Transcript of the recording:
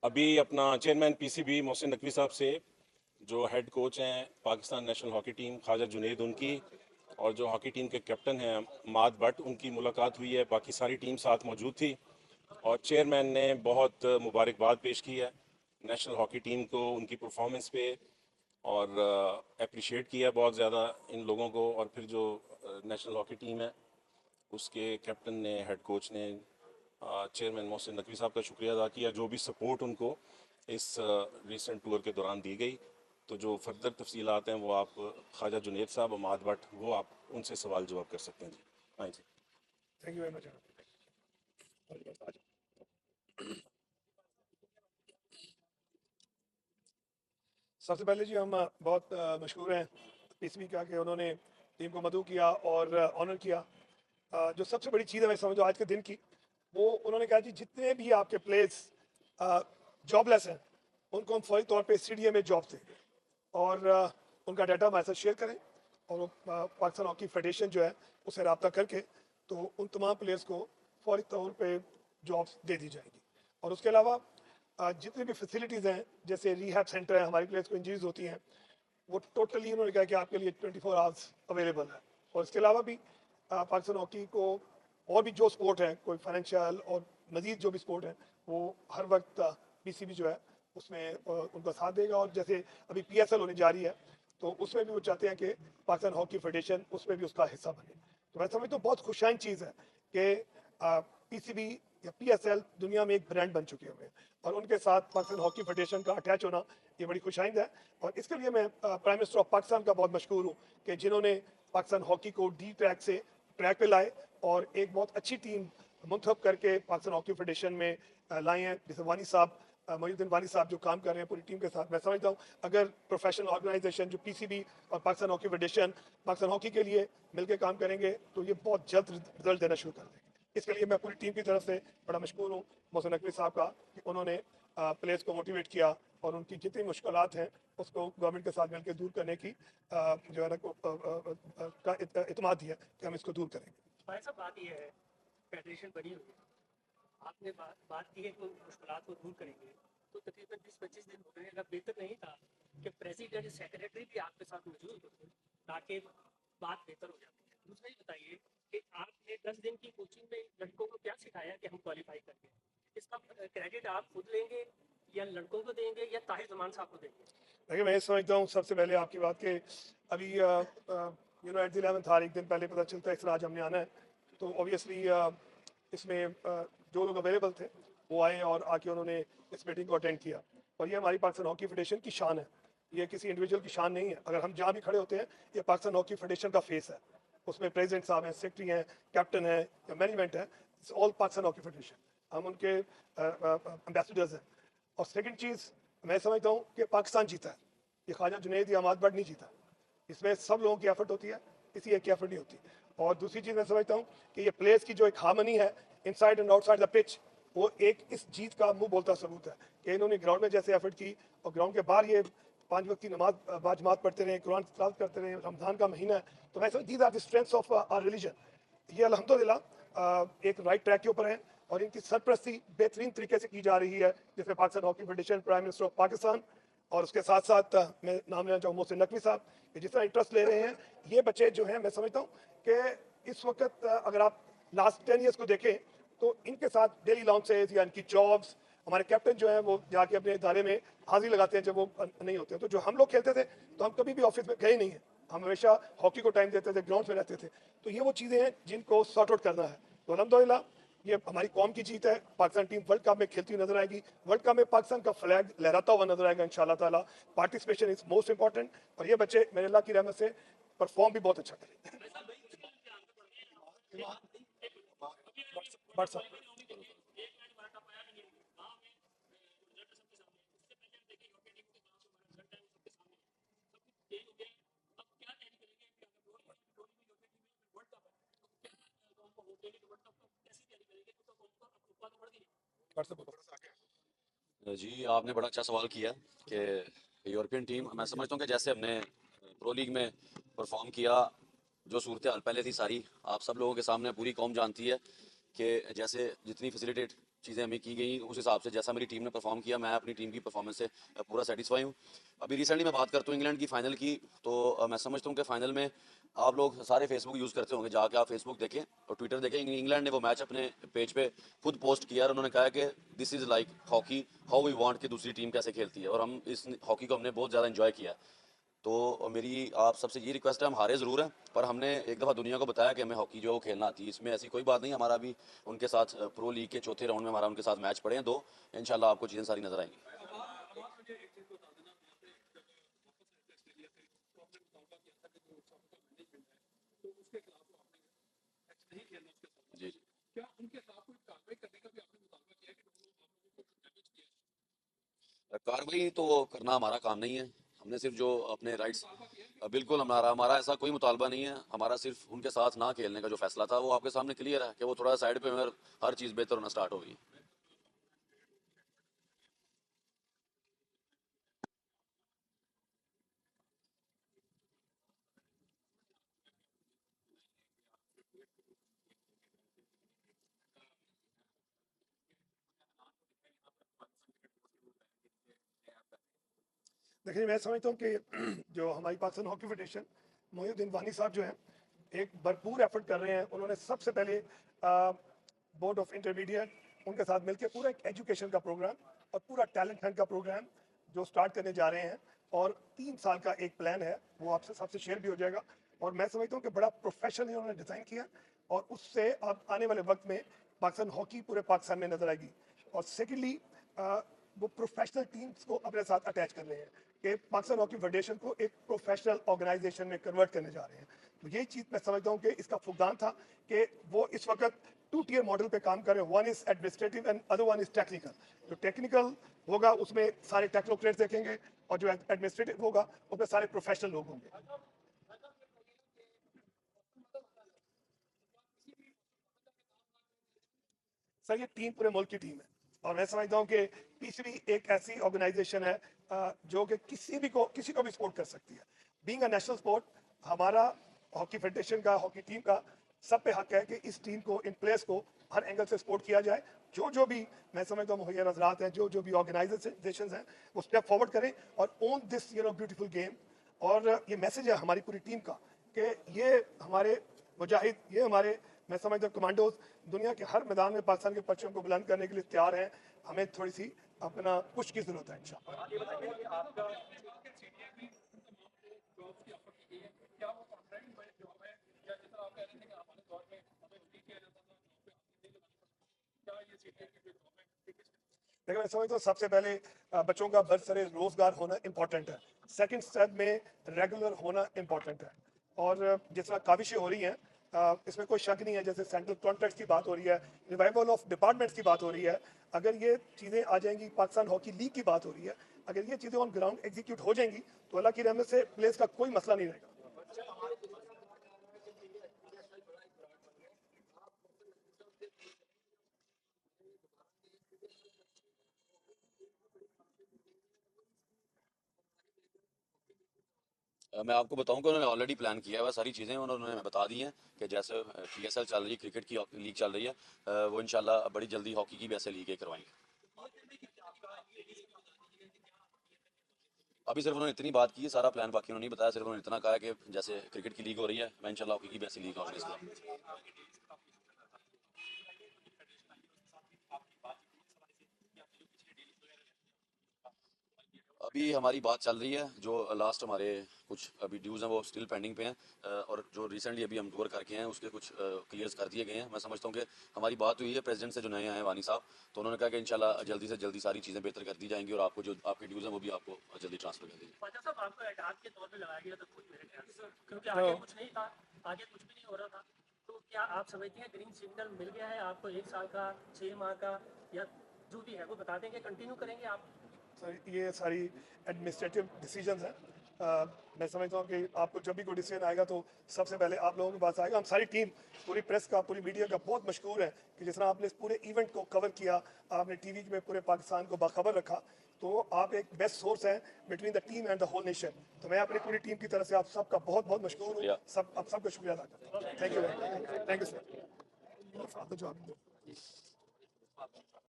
अभी अपना chairman PCB Mohsin Naqvi साहब से जो हेड कोच हैं Pakistan national hockey team Khawaja Junaid उनकी और जो हॉकी टीम के कैप्टन हैं माद भट्ट उनकी मुलाकात हुई है। बाकी सारी टीम साथ मौजूद थी और चेयरमैन ने बहुत मुबारकबाद पेश की है नेशनल हॉकी टीम को उनकी परफॉर्मेंस पे और अप्रिशिएट किया बहुत ज़्यादा इन लोगों को। और फिर जो नेशनल हॉकी टीम है उसके कैप्टन ने हेड कोच ने चेयरमैन मोहसिन नकवी साहब का शुक्रिया अदा किया जो भी सपोर्ट उनको इस रिसेंट टूर के दौरान दी गई। तो जो फर्दर तफसीलात हैं वो आप ख्वाजा जुनैद साहब और माद भट्ट वो आप उनसे सवाल जवाब कर सकते हैं जी। हाँ जी। Thank you very much. सबसे पहले जी हम बहुत मशहूर हैं पीसीबी का कि उन्होंने टीम को मदऊ किया और ऑनर किया। जो सबसे बड़ी चीज़ है मैं समझो आज के दिन की, वो उन्होंने कहा जी जितने भी आपके प्लेयर्स जॉबलेस हैं उनको हम फौरी तौर पे सीडीए में जॉब दें और उनका डाटा हमारे साथ शेयर करें और वो पाकिस्तान हॉकी फेडरेशन जो है उससे रब्ता करके तो उन तमाम प्लेयर्स को फौरी तौर पे जॉब्स दे दी जाएंगी। और उसके अलावा जितनी भी फैसिलिटीज़ हैं जैसे रिहैब सेंटर है, हमारे प्लेयर्स को इंजरीज होती हैं वो टोटली उन्होंने कहा कि आपके लिए 24 आवर्स अवेलेबल है। और इसके अलावा भी पाकिस्तान हॉकी को और भी जो स्पोर्ट है कोई फाइनेंशियल और मजीद जो भी स्पोर्ट है वो हर वक्त पीसीबी जो है उसमें उनका साथ देगा। और जैसे अभी पीएसएल होने जा रही है तो उसमें भी वो चाहते हैं कि पाकिस्तान हॉकी फेडरेशन उसमें भी उसका हिस्सा बने। तो मैं समझता हूँ बहुत खुशाइन चीज़ है कि पीसीबी या पीएसएल दुनिया में एक ब्रांड बन चुके हुए हैं और उनके साथ पाकिस्तान हॉकी फेडरेशन का अटैच होना ये बड़ी खुशाइंद है। और इसके लिए मैं प्राइम मिनिस्टर ऑफ पाकिस्तान का बहुत मशहूर हूँ कि जिन्होंने पाकिस्तान हॉकी को डी ट्रैक से ट्रैक पे लाए और एक बहुत अच्छी टीम मुंतखब करके पाकिस्तान हॉकी फेडरेशन में लाए हैं। जैसे वानी साहब मोहिउद्दीन वानी साहब जो काम कर रहे हैं पूरी टीम के साथ, मैं समझता हूँ अगर प्रोफेशनल ऑर्गेनाइजेशन जो पीसीबी और Pakistan hockey federation Pakistan hockey के लिए मिलकर काम करेंगे तो ये बहुत जल्द रिजल्ट देना शुरू कर देंगे। इसके लिए मैं पूरी टीम की तरफ से बड़ा मशहूर हूँ मोहसिन नकवी साहब का कि उन्होंने प्लेयर्स को मोटिवेट किया और उनकी जितनी मुश्किलात हैं उसको गवर्नमेंट के साथ मिलकर दूर करने की जो है ना का इत्मीनान दिया कि हम इसको दूर करेंगे। भाई साहब बात ये है फेडरेशन बनी हुई है, आपने बात की है कि मुश्किलात को दूर करेंगे, तो तकरीबन 20-25 दिन हो गए, अगर बेहतर नहीं था कि प्रेसिडेंट सेक्रेटरी भी आपके साथ मौजूद होते ताकि बात बेहतर हो जाती है। दूसरा ये बताइए कि आपने 10 दिन की कोचिंग में लड़कों को क्या सिखाया कि हम क्वालिफाई करके, इसका क्रेडिट आप खुद लेंगे या लड़कों को देंगे या ताहिर जमान साहब को देंगे? देखिए मैं समझता हूँ सबसे पहले आपकी बात के अभी एट द 11th आवर एक दिन पहले पता चलता है इस आज हमने आना है तो ऑब्वियसली इसमें जो लोग अवेलेबल थे वो आए और आके उन्होंने इस मीटिंग को अटेंड किया। और ये हमारी पाकिस्तान हॉकी फेडरेशन की शान है, ये किसी इंडिविजुअल की शान नहीं है। अगर हम जहाँ भी खड़े होते हैं ये पाकिस्तान हॉकी फेडरेशन का फेस है, उसमें प्रेसिडेंट साहब हैं, सेक्रेटरी हैं, कैप्टन है या मैनेजमेंट है, ऑल पाकिस्तान हॉकी फेडरेशन, हम उनके एम्बेसडर्स हैं। और सेकंड चीज़ मैं समझता हूँ कि पाकिस्तान जीता है, ये ख्वाजा जुनैद या माद भट्ट नहीं जीता, इसमें सब लोगों की एफर्ट होती है, किसी एक की एफर्ट नहीं होती। और दूसरी चीज़ मैं समझता हूँ कि ये प्लेयर्स की जो एक हार्मनी है inside and outside the pitch वो एक इस जीत का मुंह बोलता सबूत है कि इन्होंने ग्राउंड में जैसे एफर्ट की और ग्राउंड के बाहर ये 5 वक्त की नमाज बाजमात पढ़ते रहे, कुरान तिलावत करते रहे, रमज़ान का महीना है। तो मैं समझ these are the strengths of our religion. ये अल्हम्दुलिल्लाह एक राइट ट्रैक के ऊपर है और इनकी सरपरस्ती बेहतरीन तरीके से की जा रही है जिसमें Pakistan hockey federation, prime minister of Pakistan और उसके साथ साथ मैं नाम लेना चाहूँ मोहसिन नकवी साहब कि जिस तरह इंटरेस्ट ले रहे हैं। ये बच्चे जो हैं मैं समझता हूँ कि इस वक्त अगर आप लास्ट 10 ईयर्स को देखें तो इनके साथ डेली लॉन्चेज या इनकी जॉब्स, हमारे कैप्टन जो है वो जाके अपने इदारे में हाजिरी लगाते हैं जब वो नहीं होते। तो जो हम लोग खेलते थे तो हम कभी भी ऑफिस में गए नहीं हैं, हम हमेशा हॉकी को टाइम देते थे, ग्राउंड में रहते थे। तो ये वो चीज़ें हैं जिनको सॉर्ट आउट करना है। तो अल्हम्दुलिल्लाह ये हमारी कौम की जीत है। पाकिस्तान टीम वर्ल्ड कप में खेलती हुई नजर आएगी, वर्ल्ड कप में पाकिस्तान का फ्लैग लहराता हुआ नजर आएगा इंशाल्लाह ताला। पार्टिसिपेशन इज मोस्ट इंपॉर्टेंट और ये बच्चे मेरे अल्लाह की रहमत से परफॉर्म भी बहुत अच्छा करेंगे। जी, आपने बड़ा अच्छा सवाल किया कि यूरोपियन टीम, मैं समझता हूँ कि जैसे हमने प्रो लीग में परफॉर्म किया, जो सूरत हाल पहले थी सारी आप सब लोगों के सामने पूरी कौम जानती है कि जैसे जितनी फैसिलिटेट चीज़ें हमें की गई उस हिसाब से जैसा मेरी टीम ने परफॉर्म किया, मैं अपनी टीम की परफॉर्मेंस से पूरा सेटिस्फाई हूँ। अभी रिसेंटली मैं बात करता हूँ इंग्लैंड की फ़ाइनल की, तो मैं समझता हूँ कि फ़ाइनल में आप लोग सारे फेसबुक यूज़ करते होंगे, जाके आप फेसबुक देखें और ट्विटर देखें। इंग्लैंड ने वो मैच अपने पेज पे खुद पोस्ट किया और उन्होंने कहा कि this is like hockey how we want कि दूसरी टीम कैसे खेलती है, और हम इस हॉकी को हमने बहुत ज़्यादा इन्जॉय किया। तो मेरी आप सबसे ये रिक्वेस्ट है, हम हारे ज़रूर हैं पर हमने एक दफ़ा दुनिया को बताया कि हमें हॉकी जो है वो खेलना आती है। इसमें ऐसी कोई बात नहीं, हमारा भी उनके साथ प्रो लीग के चौथे राउंड में हमारा उनके साथ मैच पड़े हैं 2, इंशाल्लाह आपको चीज़ें सारी नज़र आएंगी। जी जी। कार्रवाई तो करना हमारा काम नहीं है, हमने सिर्फ जो अपने राइट्स, बिल्कुल हमारा हमारा ऐसा कोई मुतालबा नहीं है, हमारा सिर्फ उनके साथ ना खेलने का जो फैसला था वो आपके सामने क्लियर है कि वो थोड़ा साइड पे हुए और हर चीज़ बेहतर होना स्टार्ट हो गई। देखिए मैं समझता हूँ कि जो हमारी पाकिस्तान हॉकी फेडरेशन मोहिउद्दीन वानी साहब जो हैं एक भरपूर एफर्ट कर रहे हैं। उन्होंने सबसे पहले बोर्ड ऑफ इंटरमीडिएट उनके साथ मिलकर पूरा एक एजुकेशन का प्रोग्राम और पूरा टैलेंट हंट का प्रोग्राम जो स्टार्ट करने जा रहे हैं, और 3 साल का एक प्लान है, वो आपसे सबसे शेयर भी हो जाएगा। और मैं समझता हूँ कि बड़ा प्रोफेशनली उन्होंने डिज़ाइन किया और उससे अब आने वाले वक्त में पाकिस्तान हॉकी पूरे पाकिस्तान में नजर आएगी। और सेकेंडली वो प्रोफेशनल टीम्स को अपने साथ अटैच कर रहे हैं कि पाकिस्तान हॉकी फेडरेशन को एक प्रोफेशनल ऑर्गेनाइजेशन में कन्वर्ट करने जा रहे हैं। तो यही चीज़ मैं समझता हूँ कि इसका फुकदान था कि वो इस वक्त 2 tier मॉडल पे काम कर रहे हैं। One is administrative and other one is technical. जो टेक्निकल होगा उसमें सारे टेक्नोक्रेट्स देखेंगे और जो एडमिनिस्ट्रेटिव होगा उसमें सारे प्रोफेशनल लोग होंगे। सर ये टीम पूरे मुल्क की टीम है और मैं समझता हूँ कि पीसीबी एक ऐसी ऑर्गेनाइजेशन है जो कि किसी को भी सपोर्ट कर सकती है। बीइंग अ नेशनल स्पोर्ट, हमारा हॉकी फेडरेशन का, हॉकी टीम का सब पे हक है कि इस टीम को, इन प्लेयर्स को हर एंगल से सपोर्ट किया जाए। जो भी मैं समझता हूँ मुहैया नजरात हैं, जो भी ऑर्गेनाइजेशन हैं, वो स्टेप फॉरवर्ड करें और ओन दिस ब्यूटीफुल गेम। और ये मैसेज है हमारी पूरी टीम का कि ये हमारे मुजाहिद, ये हमारे, मैं समझता हूँ कमांडोज दुनिया के हर मैदान में पाकिस्तान के परचम को बुलंद करने के लिए तैयार हैं। हमें थोड़ी सी अपना पुश की जरूरत है इंशाल्लाह। देखिए मैं समझता हूँ सबसे पहले बच्चों का बरसरे रोजगार होना इम्पोर्टेंट है। सेकंड स्टेप में रेगुलर होना इम्पोर्टेंट है। और जिस तरह काविशें हो रही हैं, इसमें कोई शक नहीं है, जैसे सेंट्रल कॉन्ट्रैक्ट्स की बात हो रही है, रिवाइवल ऑफ डिपार्टमेंट्स की बात हो रही है, अगर ये चीज़ें आ जाएंगी, पाकिस्तान हॉकी लीग की बात हो रही है, अगर ये चीज़ें ऑन ग्राउंड एग्जीक्यूट हो जाएंगी तो अल्लाह की रहमत से प्लेस का कोई मसला नहीं रहेगा। मैं आपको बताऊं कि उन्होंने ऑलरेडी प्लान किया हुआ सारी चीज़ें उन्होंने बता दी हैं कि जैसे पीएसएल चल रही है, क्रिकेट की लीग चल रही है, वो इंशाल्लाह बड़ी जल्दी हॉकी की भी ऐसे लीगें करवाएंगे। अभी सिर्फ उन्होंने इतनी बात की है, सारा प्लान बाकी उन्होंने नहीं बताया, सिर्फ उन्होंने इतना कहा है कि जैसे क्रिकेट की लीग हो रही है, मैं इंशाल्लाह हॉकी की भी ऐसी लीग ऑर्गेनाइज करूँगा। अभी हमारी बात चल रही है, जो लास्ट हमारे कुछ अभी ड्यूज़ हैं वो स्टिल पेंडिंग पे हैं, और जो रिसेंटली अभी हम टूर करके हैं उसके कुछ क्लियर्स कर दिए गए हैं। मैं समझता हूँ कि हमारी बात हुई है प्रेसिडेंट से जो नए आए हैं वानी साहब, तो उन्होंने कहा कि इंशाल्लाह जल्दी से जल्दी सारी चीज़ें बेहतर कर दी जाएंगी और आपको जो आपके ड्यूज़ हैं वो भी आपको जल्दी ट्रांसफर कर देंगे। ख्वाजा साहब आपको एहतियात के तौर पे लगाया गया था कोच मेरे ख्याल से, क्योंकि तो आगे कुछ नहीं था, आगे कुछ भी नहीं हो रहा था। तो क्या आप समझते हैं ग्रीन सिग्नल मिल गया है आपको 1 साल का, 6 माह का, या जो भी है वो बता देंगे, कंटिन्यू करेंगे आप? तो ये सारी एडमिनिस्ट्रेटिव डिसीजंस हैं। मैं समझता हूँ कि आपको जब भी कोई डिसीजन आएगा तो सबसे पहले आप लोगों के पास आएगा। हम सारी टीम, पूरी प्रेस का, पूरी मीडिया का बहुत मशहूर है कि जिस तरह आपने इस पूरे इवेंट को कवर किया, आपने टीवी में पूरे पाकिस्तान को बाखबर रखा, तो आप एक बेस्ट सोर्स हैं between the team and the whole nation. तो मैं अपनी पूरी टीम की तरफ से आप सबका बहुत बहुत मशहूर हूँ, शुक्रिया। आप सबका शुक्रिया अदा करता हूँ। Thank you sir.